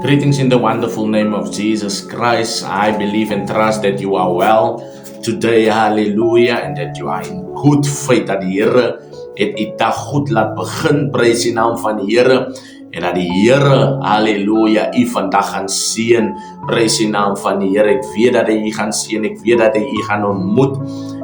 Greetings in the wonderful name of Jesus Christ. I believe and trust that you are well today, hallelujah, and that you are in good faith dat die Here het u dag goed laat begin. Prys die naam van die Here en dat die Here, hallelujah, u vandag gaan seën. Prys die naam van die Here. Ek weet dat hy u gaan seën, ek weet dat hy u gaan ontmoet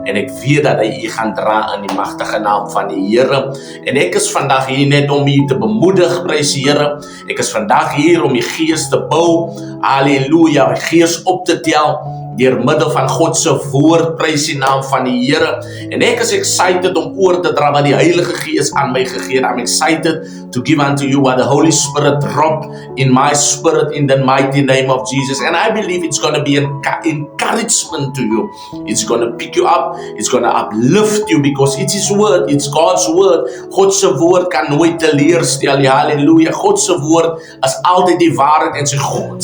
en ek weet dat hy u gaan dra in die magtige naam van die Here. En ek is vandag hier net om u te bemoedig, prys die Here. Ek is vandag hier om die gees te bou, hallelujah, die gees op te tel deur middel van God se woord, prys die naam van die Here. En ek is excited om oor te dra wat die Heilige Gees aan my gegee het. I'm excited to give unto you what the Holy Spirit dropped in my spirit in the mighty name of Jesus. And I believe it's going to be an encouragement to you. It's going to pick you up. It's going to uplift you because it's His word. It's God's word. God se woord kan nooit teleurstel. Halleluja. God se woord is altyd die waarheid en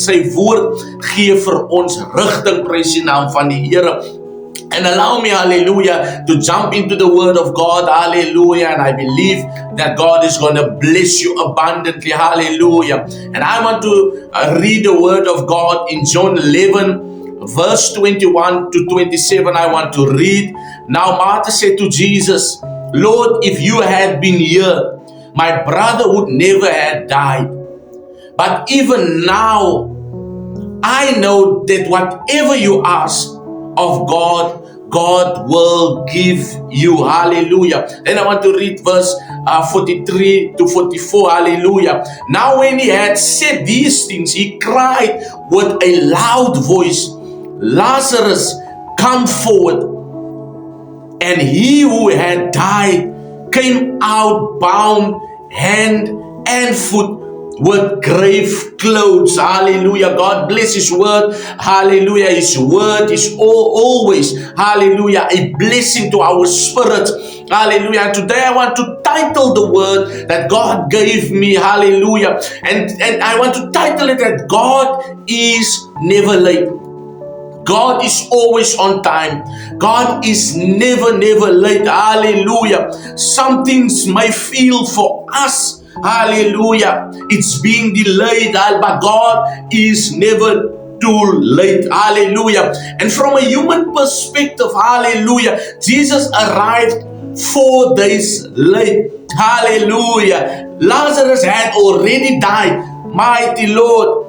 sy woord gee vir ons rigting, prys die naam van die Here. And allow me, hallelujah, to jump into the word of God, hallelujah, and I believe that God is going to bless you abundantly, hallelujah. And I want to read the word of God in John 11, verse 21 to 27, I want to read. Now Martha said to Jesus, Lord, if you had been here, my brother would never have died. But even now, I know that whatever you ask of God, God will give you. Hallelujah. Then I want to read verse 43 to 44. Hallelujah. Now when he had said these things, he cried with a loud voice, Lazarus, come forward. And he who had died came out bound hand and foot with grave clothes. Hallelujah. God bless His word. Hallelujah. His word is always, hallelujah, a blessing to our spirit. Hallelujah. And today I want to title the word that God gave me. Hallelujah. And I want to title it that God is never late. God is always on time. God is never late. Hallelujah. Some things may feel for us, hallelujah, it's being delayed, but God is never too late. Hallelujah. And from a human perspective, hallelujah, Jesus arrived 4 days late. Hallelujah. Lazarus had already died. Mighty Lord.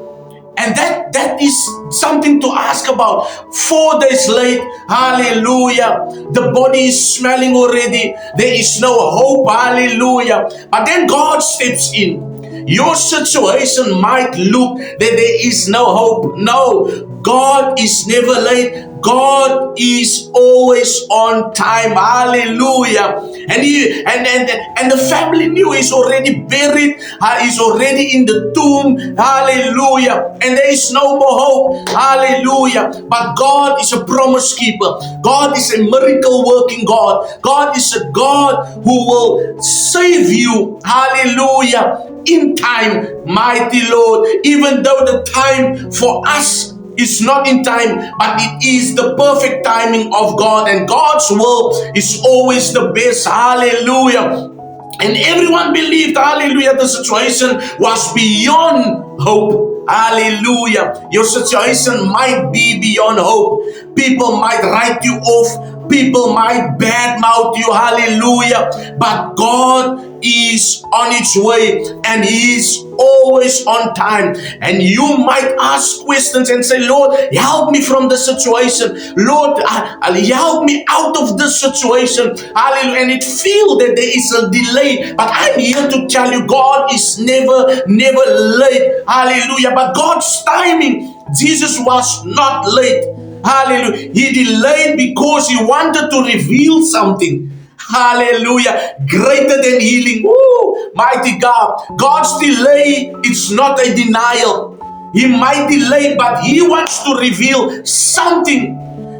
And that is something to ask about. 4 days late, hallelujah. The body is smelling already. There is no hope, hallelujah. But then God steps in. Your situation might look that there is no hope. No, God is never late. God is always on time. Hallelujah. And the family knew he's already buried. He's already in the tomb. Hallelujah. And there is no more hope. Hallelujah. But God is a promise keeper. God is a miracle working God. God is a God who will save you. Hallelujah. In time, mighty Lord. Even though the time for us is not in time, but it is the perfect timing of God, and God's will is always the best. Hallelujah. And everyone believed, hallelujah, the situation was beyond hope. Hallelujah. Your situation might be beyond hope. People might write you off. People might badmouth you. Hallelujah. But God is on its way and He is always on time. And you might ask questions and say, Lord, help me from the situation. Lord, help me out of this situation. Hallelujah. And it feels that there is a delay. But I'm here to tell you, God is never late. Hallelujah. But God's timing, Jesus was not late. Hallelujah. He delayed because He wanted to reveal something. Hallelujah. Greater than healing. Woo, mighty God. God's delay, it's not a denial. He might delay, but He wants to reveal something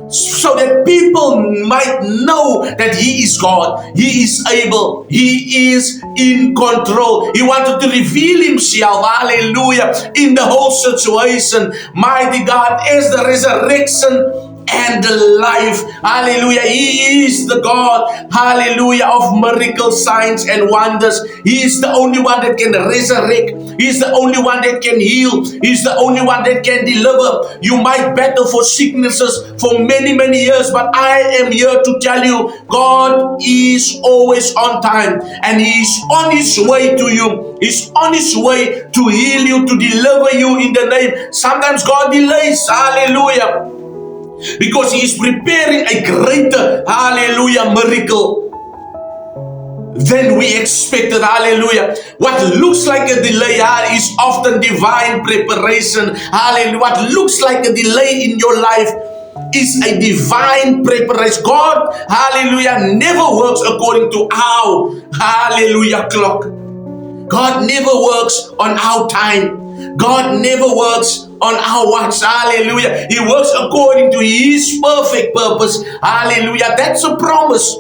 so that people might know that He is God. He is able. He is in control. He wanted to reveal Himself, hallelujah, in the whole situation. Mighty God, as the resurrection and life. Hallelujah. He is the God, hallelujah, of miracles, signs, and wonders. He is the only one that can resurrect. He is the only one that can heal. He is the only one that can deliver. You might battle for sicknesses for many, many years, but I am here to tell you, God is always on time, and He is on His way to you. He's on His way to heal you, to deliver you in the name. Sometimes God delays, hallelujah, because He is preparing a greater, hallelujah, miracle than we expected. Hallelujah. What looks like a delay is often divine preparation. Hallelujah. What looks like a delay in your life is a divine preparation. God, hallelujah, never works according to our, hallelujah, clock. God never works on our time. God never works on our watch. Hallelujah. He works according to His perfect purpose. Hallelujah. That's a promise.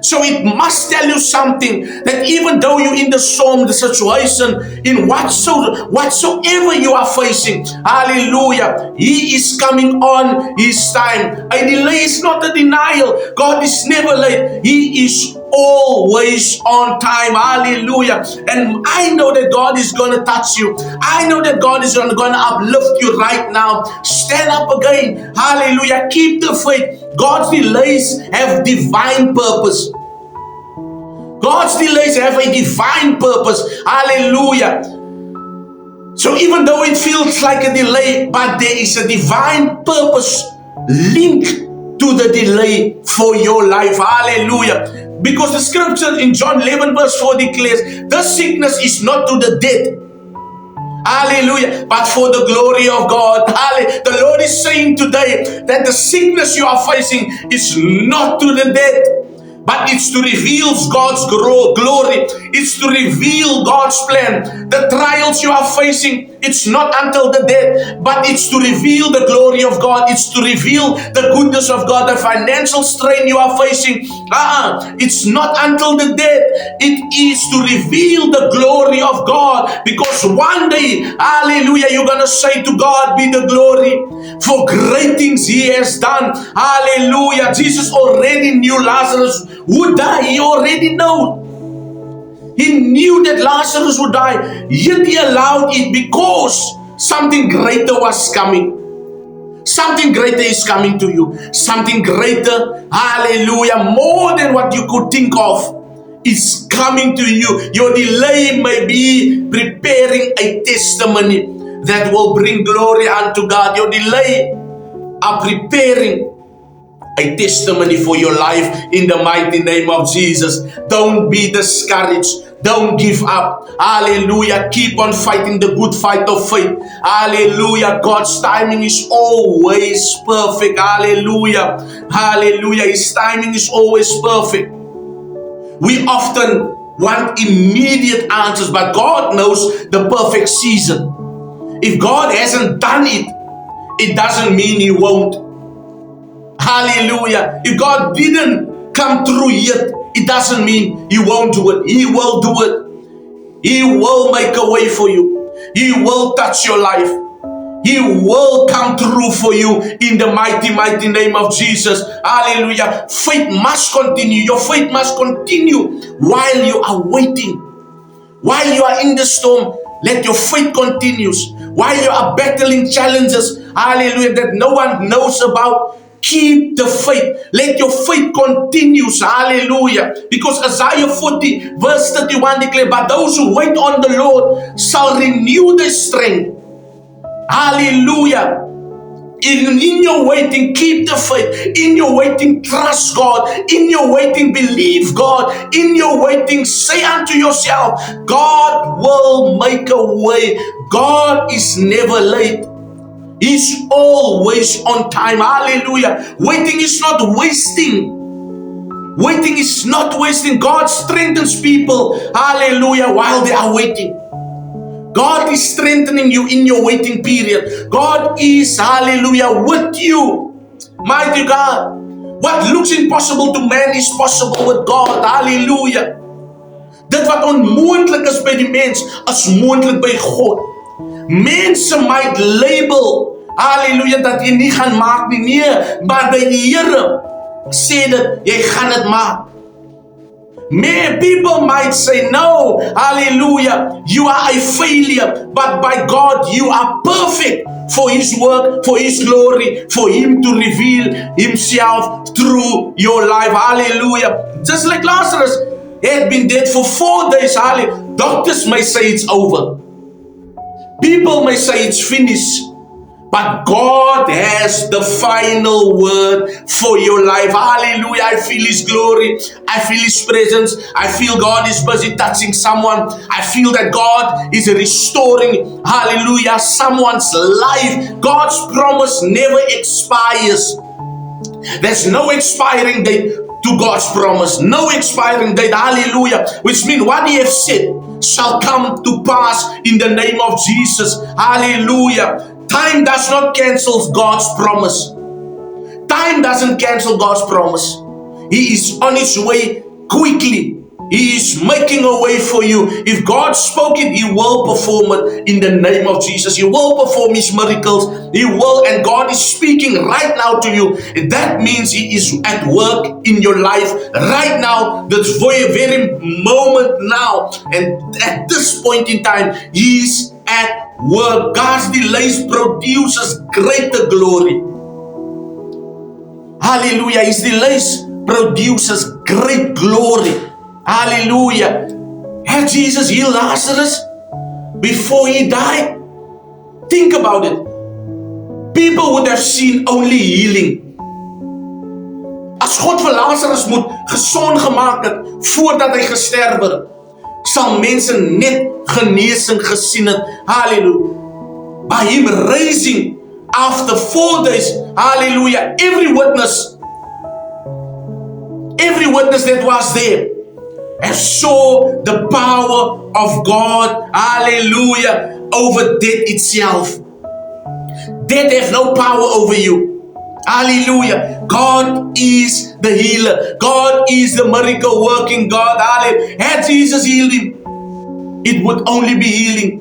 So it must tell you something, that even though you're in the storm, the situation, in whatsoever you are facing, hallelujah, He is coming on His time. A delay is not a denial. God is never late. He is always on time. Hallelujah. And I know that God is going to touch you. I know that God is going to uplift you right now. Stand up again. Hallelujah. Keep the faith. God's delays have divine purpose. God's delays have a divine purpose. Hallelujah. So even though it feels like a delay, but there is a divine purpose linked to the delay for your life. Hallelujah. Because the scripture in John 11 verse 4 declares, the sickness is not to the death. Hallelujah. But for the glory of God. Hallelujah. The Lord is saying today that the sickness you are facing is not to the death, but it's to reveal God's glory. It's to reveal God's plan. The trials you are facing, it's not until the death, but it's to reveal the glory of God. It's to reveal the goodness of God. The financial strain you are facing, it's not until the death. It is to reveal the glory of God. Because one day, hallelujah, you're going to say, to God be the glory for great things He has done. Hallelujah. Jesus already knew Lazarus would die. He already knew. He knew that Lazarus would die, yet He allowed it because something greater was coming. Something greater is coming to you. Something greater, hallelujah, more than what you could think of is coming to you. Your delay may be preparing a testimony that will bring glory unto God. Your delay are preparing a testimony for your life in the mighty name of Jesus. Don't be discouraged. Don't give up. Hallelujah. Keep on fighting the good fight of faith. Hallelujah. God's timing is always perfect. Hallelujah. Hallelujah. His timing is always perfect. We often want immediate answers, but God knows the perfect season. If God hasn't done it, it doesn't mean He won't. Hallelujah. If God didn't come through yet, it doesn't mean He won't do it. He will do it. He will make a way for you. He will touch your life. He will come through for you in the mighty, mighty name of Jesus. Hallelujah. Faith must continue. Your faith must continue while you are waiting. While you are in the storm, let your faith continue. While you are battling challenges, hallelujah, that no one knows about, keep the faith. Let your faith continue. Hallelujah. Because Isaiah 40 verse 31 declares, but those who wait on the Lord shall renew their strength. Hallelujah. In your waiting, keep the faith. In your waiting, trust God. In your waiting, believe God. In your waiting, say unto yourself, God will make a way. God is never late. He's always on time. Hallelujah. Waiting is not wasting. Waiting is not wasting. God strengthens people, hallelujah, while they are waiting. God is strengthening you in your waiting period. God is, hallelujah, with you. Mighty God. What looks impossible to man is possible with God. Hallelujah. Dit wat onmoontlik is by die mens, is moontlik by God. Mense might label, Halleluja, dat jy nie gaan maak nie. Nee, maar die Here sê dat jy gaan dit maak. Many people might say, no, hallelujah, you are a failure, but by God, you are perfect for His work, for His glory, for Him to reveal Himself through your life, hallelujah. Just like Lazarus had been dead for 4 days, hallelujah. Doctors may say it's over. People may say it's finished. But God has the final word for your life. Hallelujah. I feel His glory. I feel His presence. I feel God is busy touching someone. I feel that God is restoring, hallelujah, someone's life. God's promise never expires. There's no expiring date to God's promise. No expiring date. Hallelujah. Which means what He has said shall come to pass in the name of Jesus. Hallelujah. Time does not cancel God's promise. Time doesn't cancel God's promise. He is on His way quickly. He is making a way for you. If God spoke it, He will perform it in the name of Jesus. He will perform His miracles. He will, and God is speaking right now to you. And that means He is at work in your life right now. That's very moment now. And at this point in time, He is at work. God's delays produces greater glory. Hallelujah. His delays produces great glory. Hallelujah. Had Jesus healed Lazarus before he died? Think about it. People would have seen only healing. As God vir Lazarus moet gesond gemaak het voordat hy gesterf het, sal mense net genesing gesien het. Hallelujah. By Him raising after 4 days, hallelujah, every witness that was there and saw the power of God, hallelujah, over death itself. Death has no power over you. Hallelujah. God is the healer. God is the miracle working God. Hallelujah. Had Jesus healed him, it would only be healing.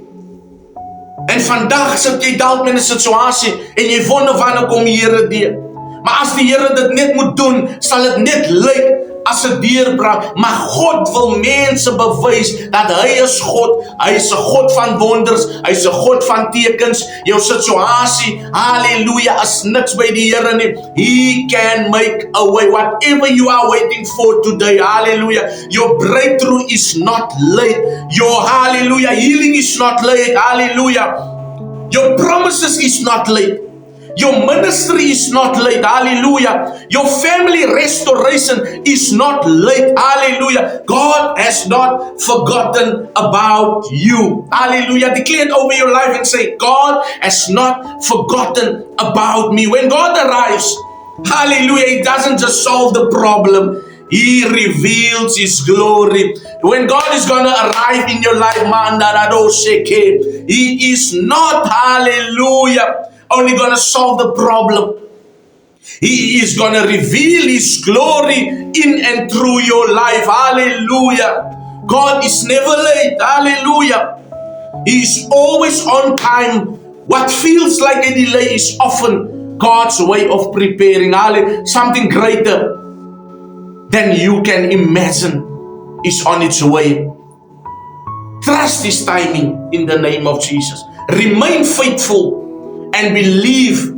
En vandag sit jy dalk met 'n situasie en jy wonder wanneer kom die Here deur. Maar as die Here dit net moet doen, sal dit net lyk as 'n deurbraak. Maar God wil mense bewys dat Hy is God. Hy is 'n God van wonders. Hy is 'n God van tekens. Jou situasie, hallelujah, is niks by die Here nie. He can make a way. Whatever you are waiting for today, hallelujah, your breakthrough is not late. Your, hallelujah, healing is not late. Hallelujah. Your promises is not late. Your ministry is not late. Hallelujah. Your family restoration is not late. Hallelujah. God has not forgotten about you. Hallelujah. Declare it over your life and say, God has not forgotten about me. When God arrives, hallelujah, He doesn't just solve the problem. He reveals His glory. When God is going to arrive in your life, He is not, hallelujah, only going to solve the problem. He is going to reveal His glory in and through your life. Hallelujah. God is never late. Hallelujah. He is always on time. What feels like a delay is often God's way of preparing. Something greater than you can imagine is on its way. Trust His timing in the name of Jesus. Remain faithful and believe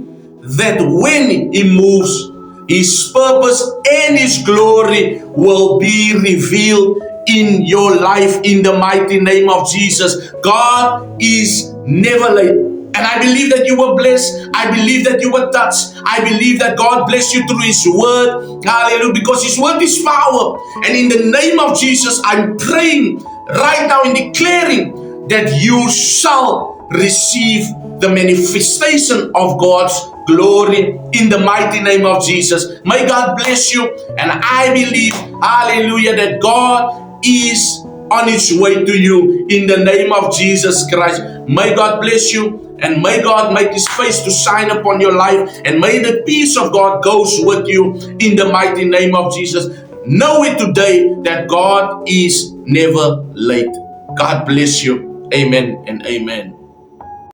that when He moves, His purpose and His glory will be revealed in your life in the mighty name of Jesus. God is never late. And I believe that you were blessed. I believe that you were touched. I believe that God blessed you through His word. Hallelujah. Because His word is power. And in the name of Jesus, I'm praying right now and declaring that you shall receive the manifestation of God's glory in the mighty name of Jesus. May God bless you. And I believe, hallelujah, that God is on His way to you in the name of Jesus Christ. May God bless you. And may God make His face to shine upon your life. And may the peace of God goes with you in the mighty name of Jesus. Know it today that God is never late. God bless you. Amen and amen.